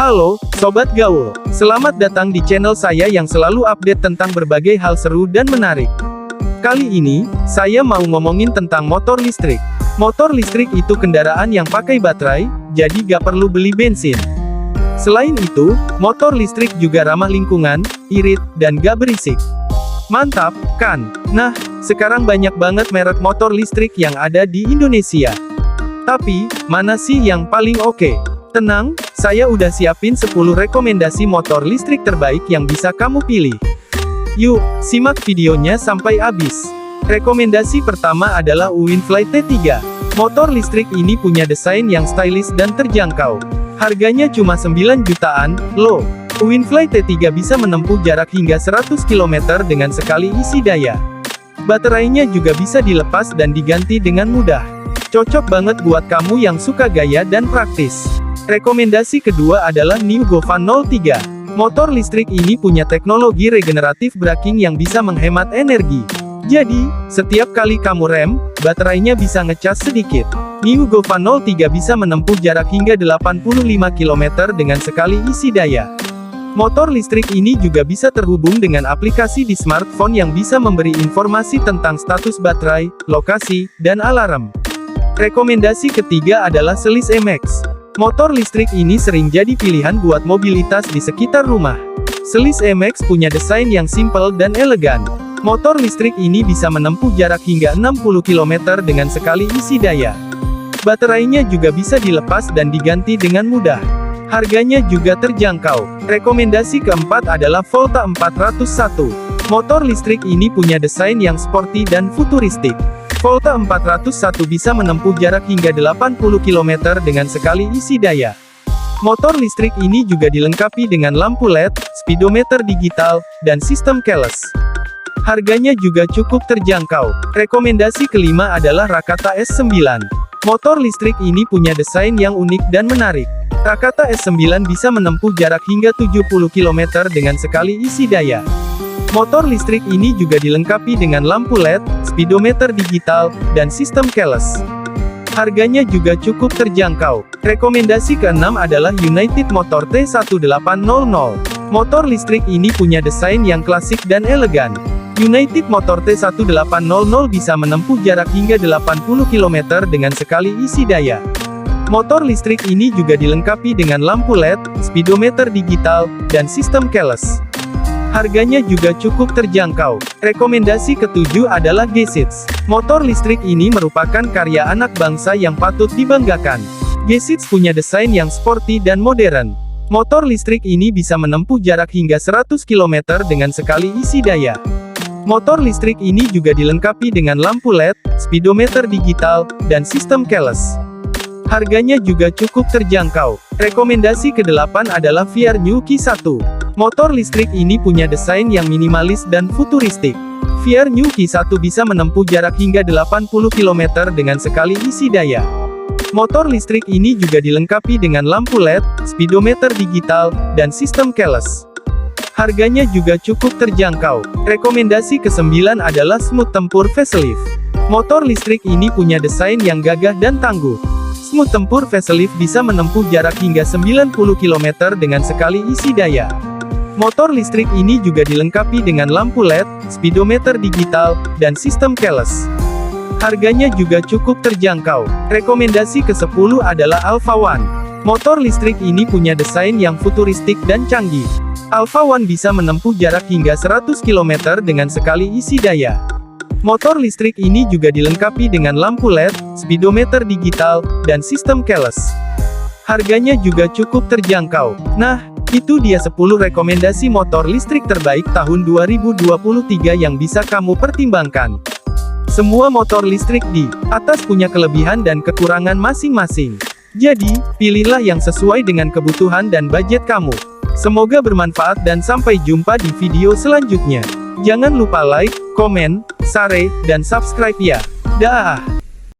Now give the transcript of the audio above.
Halo, Sobat Gaul. Selamat datang di channel saya yang selalu update tentang berbagai hal seru dan menarik. Kali ini, saya mau ngomongin tentang motor listrik. Motor listrik itu kendaraan yang pakai baterai, jadi gak perlu beli bensin. Selain itu, motor listrik juga ramah lingkungan, irit, dan gak berisik. Mantap, kan? Nah, sekarang banyak banget merek motor listrik yang ada di Indonesia. Tapi, mana sih yang paling oke? Tenang, saya udah siapin 10 rekomendasi motor listrik terbaik yang bisa kamu pilih. Yuk, simak videonya sampai habis. Rekomendasi pertama adalah Uwinfly T3. Motor listrik ini punya desain yang stylish dan terjangkau. Harganya cuma 9 jutaan, loh. Uwinfly T3 bisa menempuh jarak hingga 100 km dengan sekali isi daya. Baterainya juga bisa dilepas dan diganti dengan mudah. Cocok banget buat kamu yang suka gaya dan praktis. Rekomendasi kedua adalah New Govan 03. Motor listrik ini punya teknologi regeneratif braking yang bisa menghemat energi. Jadi, setiap kali kamu rem, baterainya bisa ngecas sedikit. New Govan 03 bisa menempuh jarak hingga 85 km dengan sekali isi daya. Motor listrik ini juga bisa terhubung dengan aplikasi di smartphone yang bisa memberi informasi tentang status baterai, lokasi, dan alarm. Rekomendasi ketiga adalah Sliss MX. Motor listrik ini sering jadi pilihan buat mobilitas di sekitar rumah. Sliss MX punya desain yang simple dan elegan. Motor listrik ini bisa menempuh jarak hingga 60 km dengan sekali isi daya. Baterainya juga bisa dilepas dan diganti dengan mudah. Harganya juga terjangkau. Rekomendasi keempat adalah Volta 401. Motor listrik ini punya desain yang sporty dan futuristik. Volta 401 bisa menempuh jarak hingga 80 km dengan sekali isi daya. Motor listrik ini juga dilengkapi dengan lampu LED, speedometer digital, dan sistem keyless. Harganya juga cukup terjangkau. Rekomendasi kelima adalah Rakata S9. Motor listrik ini punya desain yang unik dan menarik. Rakata S9 bisa menempuh jarak hingga 70 km dengan sekali isi daya. Motor listrik ini juga dilengkapi dengan lampu LED, speedometer digital, dan sistem keyless. Harganya juga cukup terjangkau. Rekomendasi keenam adalah United Motor T1800. Motor listrik ini punya desain yang klasik dan elegan. United Motor T1800 bisa menempuh jarak hingga 80 km dengan sekali isi daya. Motor listrik ini juga dilengkapi dengan lampu LED, speedometer digital, dan sistem keyless. Harganya juga cukup terjangkau. Rekomendasi ketujuh adalah G6. Motor listrik ini merupakan karya anak bangsa yang patut dibanggakan. G6 punya desain yang sporty dan modern. Motor listrik ini bisa menempuh jarak hingga 100 km dengan sekali isi daya. Motor listrik ini juga dilengkapi dengan lampu LED, speedometer digital, dan sistem keyless. Harganya juga cukup terjangkau. Rekomendasi ke-8 adalah VR New Q1. Motor listrik ini punya desain yang minimalis dan futuristik. VR New Q1 bisa menempuh jarak hingga 80 km dengan sekali isi daya. Motor listrik ini juga dilengkapi dengan lampu LED, speedometer digital, dan sistem keyless. Harganya juga cukup terjangkau. Rekomendasi ke-9 adalah Smooth Tempur Facelift. Motor listrik ini punya desain yang gagah dan tangguh. Smooth Tempur Facelift bisa menempuh jarak hingga 90 km dengan sekali isi daya. Motor listrik ini juga dilengkapi dengan lampu LED, speedometer digital, dan sistem keyless. Harganya juga cukup terjangkau. Rekomendasi ke-10 adalah Alpha One. Motor listrik ini punya desain yang futuristik dan canggih. Alpha One bisa menempuh jarak hingga 100 km dengan sekali isi daya. Motor listrik ini juga dilengkapi dengan lampu LED, speedometer digital, dan sistem keyless. Harganya juga cukup terjangkau. Nah, itu dia 10 rekomendasi motor listrik terbaik tahun 2023 yang bisa kamu pertimbangkan. Semua motor listrik di atas punya kelebihan dan kekurangan masing-masing. Jadi, pilihlah yang sesuai dengan kebutuhan dan budget kamu. Semoga bermanfaat dan sampai jumpa di video selanjutnya. Jangan lupa like, komen, share, dan subscribe ya. Dah.